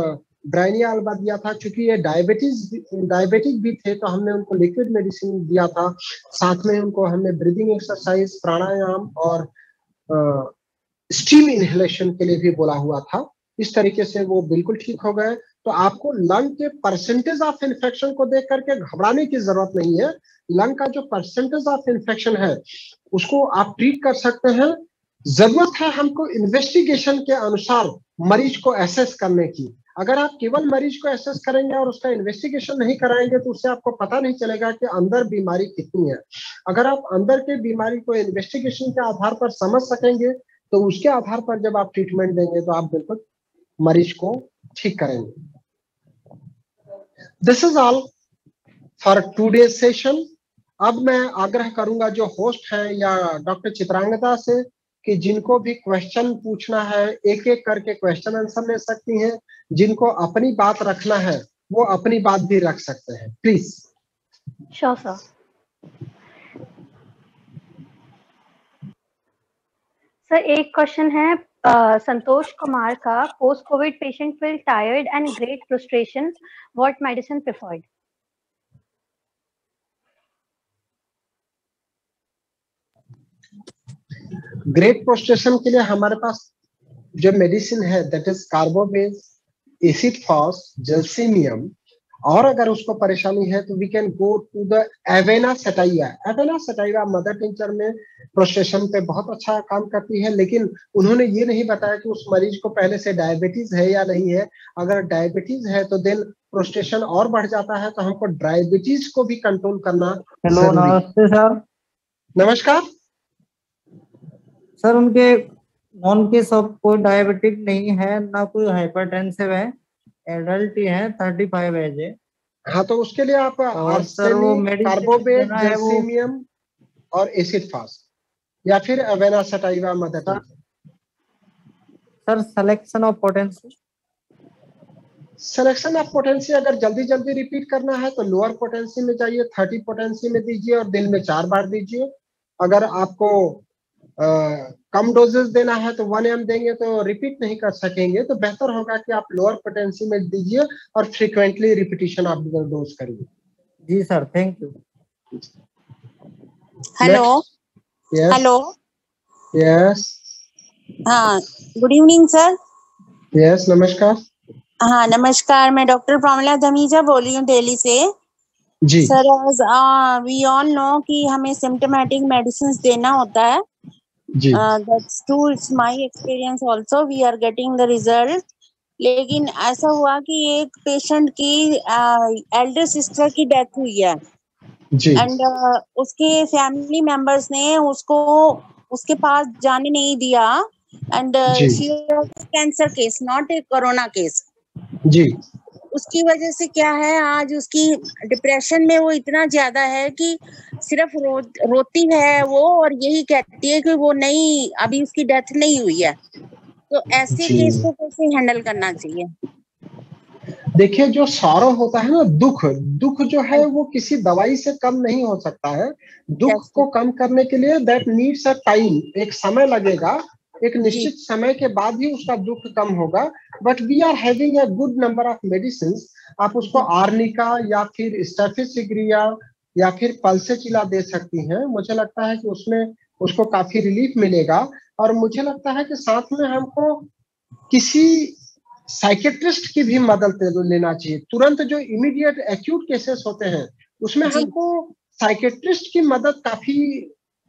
ब्राइनिया अल्बा दिया था। क्योंकि ये डायबिटिक भी थे तो हमने उनको लिक्विड मेडिसिन दिया था। साथ में उनको हमने ब्रीदिंग एक्सरसाइज, प्राणायाम और स्टीम इनहेलेशन के लिए भी बोला हुआ था। इस तरीके से वो बिल्कुल ठीक हो गए। तो आपको लंग के परसेंटेज ऑफ इन्फेक्शन को देख करके घबराने की जरूरत नहीं है। लंग का जो परसेंटेज ऑफ इन्फेक्शन है उसको आप ट्रीट कर सकते हैं। जरूरत है हमको इन्वेस्टिगेशन के अनुसार मरीज को एसेस करने की। अगर आप केवल मरीज को एसेस करेंगे और उसका इन्वेस्टिगेशन नहीं कराएंगे तो उससे आपको पता नहीं चलेगा कि अंदर बीमारी कितनी है। अगर आप अंदर के बीमारी को इन्वेस्टिगेशन के आधार पर समझ सकेंगे तो उसके आधार पर जब आप ट्रीटमेंट देंगे तो आप बिल्कुल मरीज को ठीक करेंगे। This is all for today session. अब मैं आग्रह करूंगा जो होस्ट है या डॉक्टर चित्रांगदा से कि जिनको भी क्वेश्चन पूछना है एक एक करके क्वेश्चन आंसर ले सकती हैं। जिनको अपनी बात रखना है वो अपनी बात भी रख सकते हैं, प्लीज। Sure sir. सर एक क्वेश्चन है संतोष कुमार का, post Covid patient feel tired and great frustration, what medicine preferred? Great prostration के लिए हमारे पास जो मेडिसिन है that is carbo veg, acid phos, gelsemium. और अगर उसको परेशानी है तो we can go to the avena sativa. Avena sativa mother tincture में प्रोस्ट्रेशन पे बहुत अच्छा काम करती है। लेकिन उन्होंने ये नहीं बताया कि उस मरीज को पहले से डायबिटीज है या नहीं है। अगर डायबिटीज है तो देन प्रोस्ट्रेशन और बढ़ जाता है, तो हमको डायबिटीज को भी कंट्रोल करना। हेलो, नमस्ते सर। नमस्कार सर, उनके नॉन केस ऑफ कोई डायबिटिक नहीं है, ना कोई हाइपरटेंसिव है, एडल्ट ही है, 35 एज है। हाँ, तो उसके लिए आप आर्सेनिक, कार्बोवेज, जेल्सिमियम और एसिड फास या फिर Avena sativa mother tincture. Sir selection of potency, selection of potency अगर जल्दी जल्दी रिपीट करना है तो लोअर पोटेंसी में जाइए, 30 पोटेंसी में दीजिए और दिन में 4 बार दीजिए। अगर आपको कम डोजेस देना है तो 1 ml देंगे तो रिपीट नहीं कर सकेंगे। तो बेहतर होगा कि आप लोअर पोटेंसी में दीजिए और फ्रीक्वेंटली रिपीटिशन आप डोज करिए। जी sir, thank you. Hello. Hello. Yes. हाँ, गुड इवनिंग सर। यस, नमस्कार। हाँ नमस्कार, मैं डॉक्टर प्रमिला धमीजा बोल रही हूँ दिल्ली से। जी सर, वी ऑल नो कि हमें सिम्टोमेटिक मेडिसिन देना होता है। जी that's true, it's my experience also, we are getting the result. लेकिन ऐसा हुआ कि एक पेशेंट की एल्डर सिस्टर की डेथ हुई है जी एंड उसके फैमिली मेंबर्स ने उसको उसके पास जाने नहीं दिया and she was cancer case, not a corona case. जी उसकी वजह से क्या है, आज उसकी डिप्रेशन में वो इतना ज्यादा है कि सिर्फ रोती है वो और यही कहती है कि वो नहीं, अभी उसकी डेथ नहीं हुई है। तो ऐसे केस को कैसे हैंडल करना चाहिए? देखिए, जो सॉरो होता है ना, दुख जो है वो किसी दवाई से कम नहीं हो सकता है। दुख को कम करने के लिए दैट नीड्स अ टाइम, एक समय लगेगा। एक निश्चित समय के बाद ही उसका दुख कम होगा। But we are having a good number of medicine. आप उसको आर्निका या फिर स्टेफिसिग्रिया या फिर पल्सेचिला दे सकती हैं। मुझे लगता है कि उसमें उसको काफी रिलीफ मिलेगा। और मुझे लगता है कि साथ में हमको किसी साइकेट्रिस्ट की भी मदद लेना चाहिए। तुरंत जो इमीडिएट एक्यूट केसेस होते हैं उसमें हमको साइकेट्रिस्ट की मदद काफी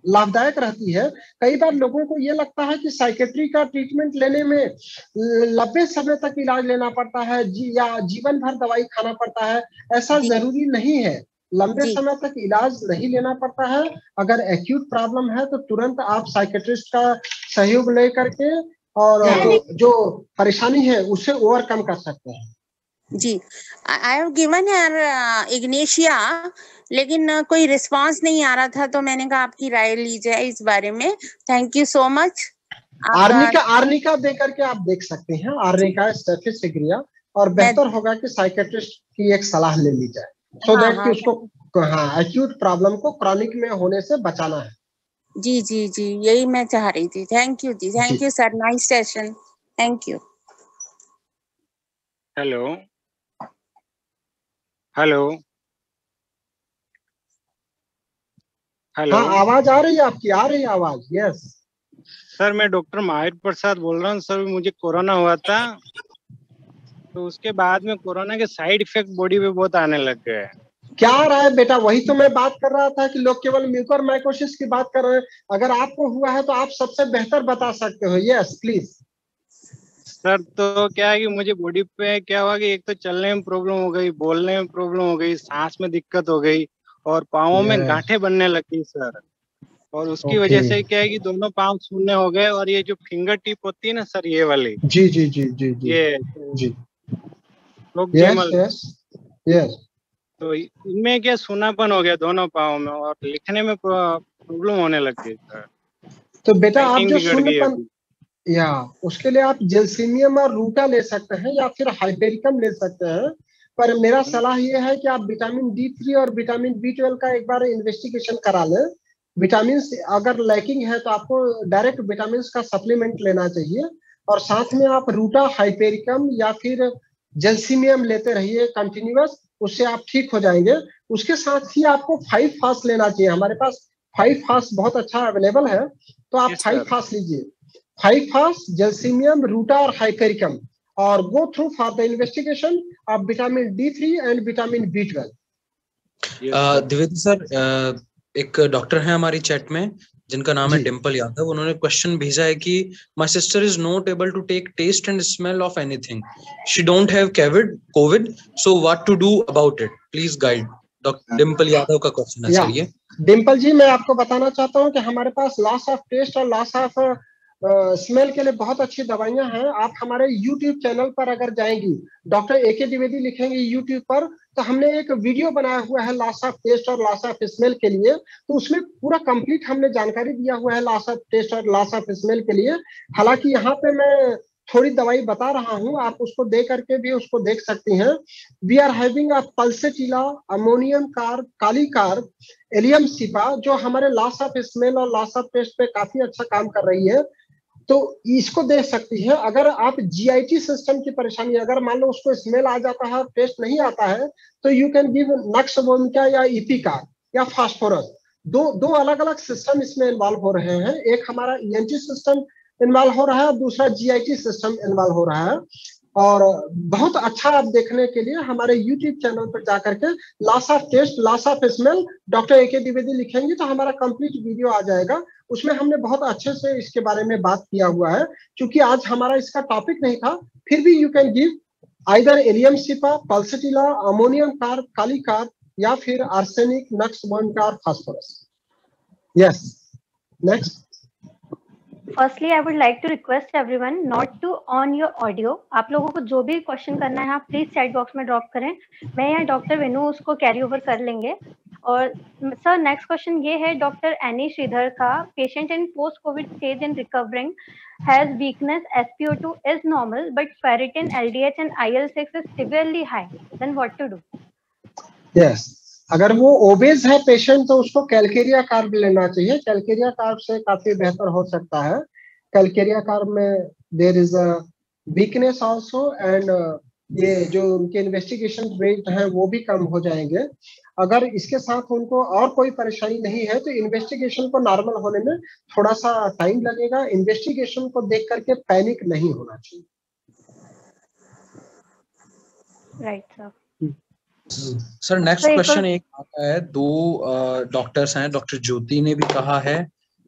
लाभदायक रहती है। कई बार लोगों को ये लगता है कि साइकेट्री का ट्रीटमेंट लेने में लंबे समय तक इलाज लेना पड़ता है या जीवन भर दवाई खाना पड़ता है। ऐसा जरूरी नहीं है, लंबे समय तक इलाज नहीं लेना पड़ता है। अगर एक्यूट प्रॉब्लम है तो तुरंत आप साइकेट्रिस्ट का सहयोग लेकर के और जो परेशानी है उसे ओवरकम कर सकते हैं। जी, I have given her ignatia, लेकिन कोई रिस्पांस नहीं आ रहा था, तो मैंने कहा आपकी राय ली जाए इस बारे में। Thank you so much. Arnica देकर के आप देख सकते हैं, आर्निका, स्टेफिसिग्रिया, और बेहतर होगा कि साइकेट्रिस्ट की एक सलाह ले ली जाए। सो दैट कि उसको हाँ एक्यूट प्रॉब्लम को क्रॉनिक में होने से बचाना है। जी जी जी, यही मैं चाह रही थी। Thank you ji, thank you sir, nice session, thank you. Hello hello hello. हाँ आवाज आ रही है आपकी, आ रही है आवाज। यस सर मैं डॉक्टर माहिर प्रसाद बोल रहा हूँ सर। मुझे कोरोना हुआ था, तो उसके बाद में कोरोना के साइड इफेक्ट बॉडी पे बहुत आने लग गए। क्या आ रहा है बेटा? वही तो मैं बात कर रहा था कि लोग केवल म्यूकर माइकोसिस की बात कर रहे हैं। अगर आपको हुआ है तो आप सबसे बेहतर बता सकते हो। Yes please. सर तो क्या है कि मुझे बॉडी पे क्या हुआ कि एक तो चलने में प्रॉब्लम हो गई, बोलने में प्रॉब्लम हो गई, सांस में दिक्कत हो गई और पाँवों में गांठें बनने लगी सर। और उसकी वजह से क्या है कि दोनों पाँव सूने हो गए और ये जो फिंगर टिप होती है ना सर, ये वाली, जी जी जी जी जी ये जी प्रोक्सिमल, यस यस। तो इनमें क्या सूनापन हो गया दोनों पाँव में और लिखने में प्रॉब्लम होने लग गई सर। तो बेटा आप राइटिंग जो बिगड़ गई शून्यपन, अभी। या उसके लिए आप जेल्सिनियम और रूटा ले सकते हैं या फिर हाइपेरिकम ले सकते हैं। पर मेरा सलाह ये है कि आप विटामिन D3 और विटामिन B12 का एक बार इन्वेस्टिगेशन करा लें। विटामिन अगर लैकिंग है तो आपको डायरेक्ट विटामिन का सप्लीमेंट लेना चाहिए, और साथ में आप रूटा, हाइपेरिकम या फिर जेल्सिनियम लेते रहिए कंटिन्यूअस, उससे आप ठीक हो जाएंगे। उसके साथ ही आपको 5 फास्ट लेना चाहिए। हमारे पास 5 फास्ट बहुत अच्छा अवेलेबल है, तो आप 5 फास्ट लीजिए। 5 फास्ट, जेल्सिनियम, रूटा और हाइपेरिकम, और go through for the investigation of vitamin D3 and vitamin B12। Dwivedi sir, एक डॉक्टर है हमारी चैट में जिनका नाम है डिम्पल यादव। उन्होंने क्वेश्चन भेजा है कि my sister is not able to take taste and smell of anything, she don't have COVID, so what to do about it, please guide. Doctor Dimple Yadav का क्वेश्चन है सर ये। डिम्पल जी, मैं आपको बताना चाहता हूँ कि हमारे पास लॉस ऑफ टेस्ट और लॉस ऑफ स्मेल के लिए बहुत अच्छी दवाइयां हैं। आप हमारे YouTube चैनल पर अगर जाएंगी, डॉक्टर AK द्विवेदी लिखेंगे YouTube पर, तो हमने एक वीडियो बनाया हुआ है लॉस ऑफ टेस्ट और लॉस ऑफ स्मेल के लिए। तो उसमें पूरा कंप्लीट हमने जानकारी दिया हुआ है लॉस ऑफ टेस्ट और लॉस ऑफ स्मेल के लिए। हालांकि यहाँ पे मैं थोड़ी दवाई बता रहा हूँ, आप उसको दे करके भी उसको देख सकती हैं। We are having a pulsatilla, ammonium carb, kali carb, allium cepa, जो हमारे लॉस ऑफ स्मेल और लॉस ऑफ टेस्ट पे काफी अच्छा काम कर रही है। तो इसको देख सकती है। अगर आप GIT सिस्टम की परेशानी, अगर मान लो उसको स्मेल आ जाता है और टेस्ट नहीं आता है, तो you can give nux vomica या इपिका या फास्फोरस। दो अलग अलग सिस्टम इसमें इन्वॉल्व हो रहे हैं। एक हमारा ENT सिस्टम इन्वॉल्व हो रहा है, दूसरा GIT सिस्टम इन्वॉल्व हो रहा है। और बहुत अच्छा आप देखने के लिए हमारे YouTube चैनल पर जाकर के loss of taste, loss of smell, doctor AK Dwivedi लिखेंगे तो हमारा कंप्लीट वीडियो आ जाएगा। उसमें हमने बहुत अच्छे से इसके बारे में बात किया हुआ है। क्योंकि आज हमारा इसका टॉपिक नहीं था, फिर भी you can give either allium सिपा, pulsatilla, ammonium carb, kali carb या फिर आर्सेनिक, नक्स वोमिका और phosphorus. Yes, next. Firstly, I would like to request everyone not to on your audio. आप लोगों को जो भी क्वेश्चन करना है आप प्लीज चैट बॉक्स में ड्रॉप करें, मैं या डॉक्टर वेनु उसको कैरी ओवर कर लेंगे। और सर नेक्स्ट क्वेश्चन ये है डॉक्टर एनी श्रीधर का, patient in post Covid stage in recovering has weakness, SpO2 is normal but ferritin, LDH and IL-6 is severely high, then what to do? Yes, अगर वो ओबेज है पेशेंट तो उसको कैलकेरिया कार्ब लेना चाहिए। कैलकेरिया कार्ब से काफी बेहतर हो सकता है। कैलकेरिया कार्ब में there is a weakness also, and ये जो उनके इन्वेस्टिगेशन रेट हैं वो भी कम हो जाएंगे। अगर इसके साथ उनको और कोई परेशानी नहीं है तो इन्वेस्टिगेशन को नॉर्मल होने में थोड़ा सा टाइम लगेगा। इन्वेस्टिगेशन को देख करके पैनिक नहीं होना चाहिए। Right sir. Sir next question एक आता है, दो डॉक्टर्स हैं, डॉक्टर ज्योति ने भी कहा है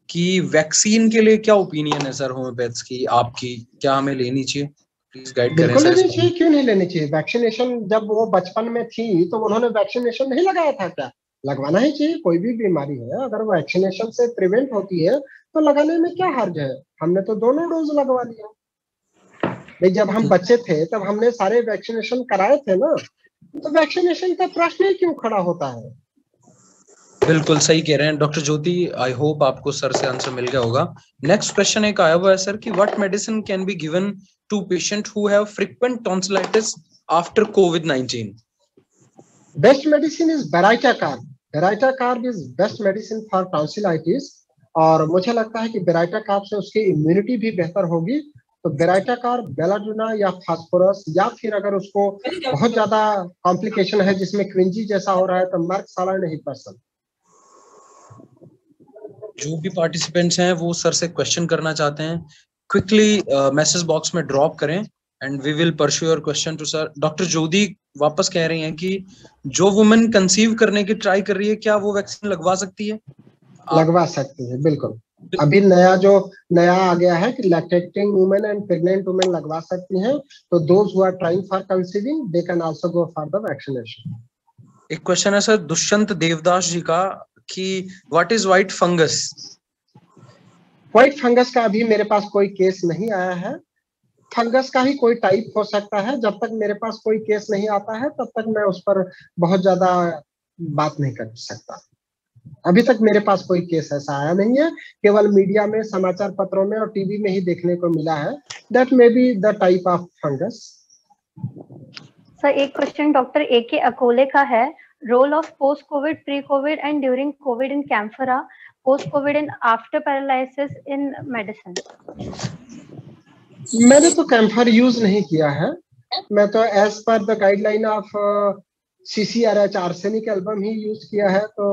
कि वैक्सीन के लिए क्या ओपिनियन है सर होम्योपैथ्स की, आपकी, क्या हमें लेनी चाहिए, प्लीज गाइड करें बिल्कुल सर। लेनी चाहिए, क्यों नहीं लेनी चाहिए। वैक्सीनेशन जब वो बचपन में थी तो उन्होंने वैक्सीनेशन नहीं लगाया था क्या? लगवाना ही चाहिए। कोई भी बीमारी है अगर वैक्सीनेशन से प्रिवेंट होती है तो लगाने में क्या हर्ज है। हमने तो दोनों डोज लगवा लिया भाई। जब हम बच्चे थे तब हमने सारे वैक्सीनेशन कराए थे ना, तो वैक्सीनेशन का प्रश्न ही क्यों खड़ा होता है। बिल्कुल सही कह रहे हैं डॉक्टर ज्योति। आई होप आपको सर से आंसर मिल गया होगा। नेक्स्ट क्वेश्चन एक आया हुआ है सर कि what medicine can be given to patient who have frequent tonsillitis after COVID-19? Best medicine is Beraita-Carb. Beraita-Carb is best medicine for tonsillitis. और मुझे लगता है कि Beraita-Carb से उसकी इम्यूनिटी भी बेहतर होगी। तो Beraita-Carb, बेलाडुना या फास्फोरस, या फिर अगर उसको बहुत ज्यादा कॉम्प्लिकेशन है जिसमें क्विंजी जैसा हो रहा है तो मर्क सालार नहीं पर्सन। जो भी पार्टिसिपेंट्स हैं वो सर से क्वेश्चन करना चाहते हैं, क्विकली मैसेज बॉक्स में ड्रॉप करें and we will pursue your question to sir. Doctor Jyoti वापस कह रही हैं कि जो वुमेन कंसीव करने की ट्राई कर रही है, क्या वो वैक्सीन लगवा सकती है? लगवा सकती है, बिल्कुल। अभी नया आ गया है कि lactating women and pregnant women लगवा सकती हैं। तो those who are trying for conceiving they can also go for the vaccination. एक क्वेश्चन है सर दुष्यंत देवदास जी का कि what is white fungus? White fungus का अभी मेरे पास कोई केस नहीं आया है। फंगस का ही कोई टाइप हो सकता है। जब तक मेरे पास कोई केस नहीं आता है तब तक मैं उस पर बहुत ज्यादा बात नहीं कर सकता। अभी तक मेरे पास कोई केस ऐसा आया नहीं है, केवल मीडिया में, समाचार पत्रों में और टीवी में ही देखने को मिला है। That may be the type of fungus. Sir एक क्वेश्चन डॉक्टर A.K. अकोले का है, role of post Covid, pre Covid and during Covid in camphora, post Covid and after paralysis in medicine. मैंने तो कैम्फर यूज नहीं किया है। मैं तो as per the guideline of CCRH arsenic album ही यूज किया है। तो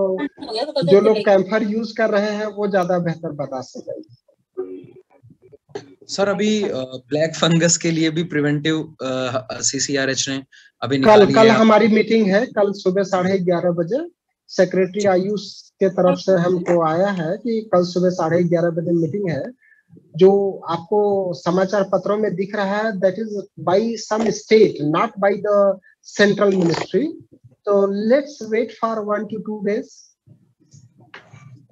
जो लोग कैम्फर यूज कर रहे हैं वो ज्यादा बेहतर बता सकेंगे। सर अभी ब्लैक फंगस के लिए भी प्रिवेंटिव CCRH ने अभी कल हमारी मीटिंग है, कल सुबह 11:30 बजे सेक्रेटरी आयुष के तरफ से हमको आया है कि कल सुबह 11:30 बजे मीटिंग है। जो आपको समाचार पत्रों में दिख रहा है that is by some state, not by the central ministry. तो let's wait for 1 to 2 days।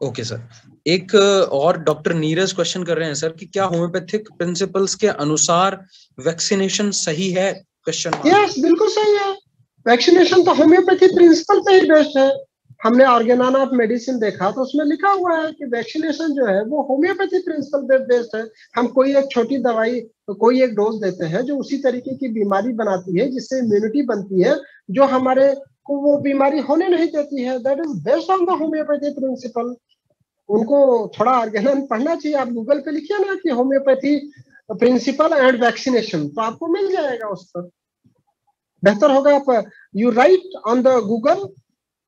Okay sir. एक और डॉक्टर नीरज क्वेश्चन कर रहे हैं सर कि क्या होम्योपैथिक प्रिंसिपल्स के अनुसार वैक्सीनेशन सही है? क्वेश्चन। यस, बिल्कुल सही है। वैक्सीनेशन तो होम्योपैथी प्रिंसिपल पे ही बेस्ड है। हमने ऑर्गेनान ऑफ मेडिसिन देखा तो उसमें लिखा हुआ है कि वैक्सीनेशन जो है वो होम्योपैथी प्रिंसिपल पे बेस्ड है। हम कोई एक छोटी दवाई, कोई एक डोज देते हैं जो उसी तरीके की बीमारी बनाती है, जिससे इम्यूनिटी बनती है, जो हमारे को वो बीमारी होने नहीं देती है। That is based on the homeopathy principle. उनको थोड़ा ऑर्गेनान पढ़ना चाहिए। आप गूगल पे लिखिए ना कि होम्योपैथी प्रिंसिपल एंड वैक्सीनेशन, तो आपको मिल जाएगा उस पर। बेहतर होगा आप you write on the Google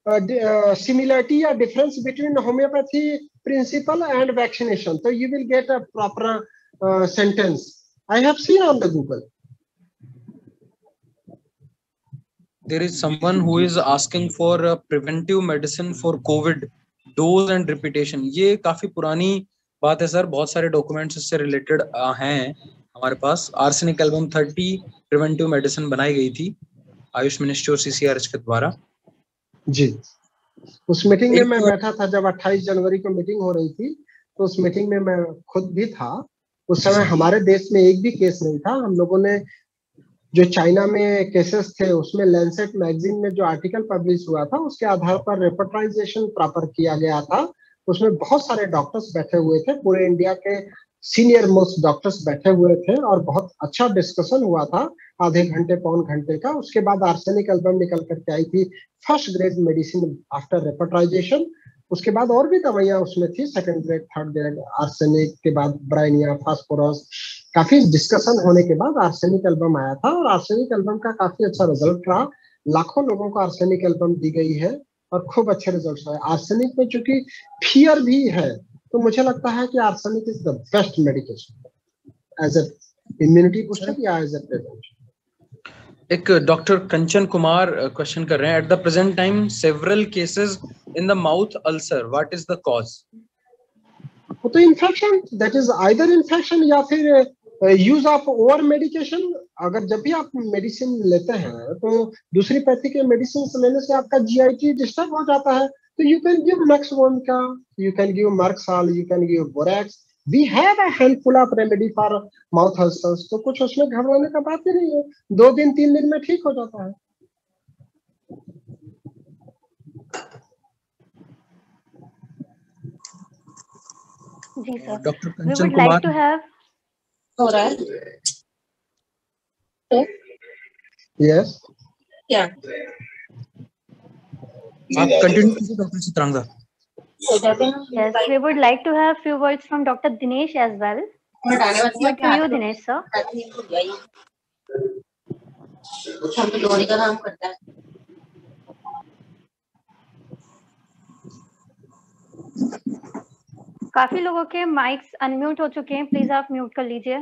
similarity या difference between homeopathy principle and vaccination, तो you will get a proper sentence. I have seen on the Google. There is someone who is asking for preventive medicine for COVID, dose and repetition. ये काफी पुरानी बात है सर, बहुत सारे डॉक्यूमेंट्स इससे रिलेटेड हैं हमारे पास। आर्सेनिक एल्बम 30 प्रिवेंटिव मेडिसिन बनाई गई थी आयुष मिनिस्ट्री और CCRH के द्वारा। जी, उस मीटिंग में मैं बैठा था जब 28 जनवरी को मीटिंग हो रही थी। तो उस मीटिंग में मैं खुद भी था। उस समय हमारे देश में एक भी केस नहीं था। हम लोगों ने जो चाइना में केसेस थे उसमें लैंसेट मैगजीन में जो आर्टिकल पब्लिश हुआ था उसके आधार पर रिपोर्टाइजेशन प्रॉपर किया गया था। उसमें बहुत सारे डॉक्टर्स बैठे हुए थे, पूरे इंडिया के सीनियर मोस्ट डॉक्टर्स बैठे हुए थे और बहुत अच्छा डिस्कशन हुआ था, आधे घंटे पौन घंटे का। उसके बाद आर्सेनिक एल्बम निकल करके आई थी, फर्स्ट ग्रेड मेडिसिन आफ्टर रिपोर्टाइजेशन। उसके बाद और भी दवाइयां उसमें थी, second grade, third grade, arsenic के बाद ब्राइनिया, फास्फोरस। काफी डिस्कशन होने के बाद आर्सेनिक एल्बम आया था और आर्सेनिक एल्बम का काफी अच्छा रिजल्ट रहा। लाखों लोगों को आर्सेनिक एल्बम दी गई है और खूब अच्छे रिजल्ट आए। आर्सेनिक में चूंकि फियर भी है तो मुझे लगता है कि arsenic is the best medication as a immunity booster या एज ए प्रिवेंशन। एक डॉक्टर कंचन कुमार क्वेश्चन कर रहे हैं, at the present time several cases in the mouth ulcer, what is the cause? वो तो infection, that is either infection या फिर यूज ऑफ ओवर मेडिकेशन। अगर जब भी आप मेडिसिन लेते हैं तो दूसरी पैथी के मेडिसिन लेने से आपका GIT डिस्टर्ब हो जाता है। तो you can give nux vomica, you can give merc sol, you can give borax. We have a handful of remedy for mouth ulcers. तो कुछ उसमें घबराने का बात ही नहीं है, 2 दिन 3 दिन में ठीक हो जाता है। जी sir, doctor we Kanchan would Kumar like to have हो रहा है यस, क्या? आप कंटिन्यू कीजिए doctor Chitrangada. Yes, we would like to have few words from Dr. Dinesh as well. Over to you, Dinesh sir. काफी लोगों के माइक्स अनम्यूट हो चुके हैं, प्लीज आप म्यूट कर लीजिए।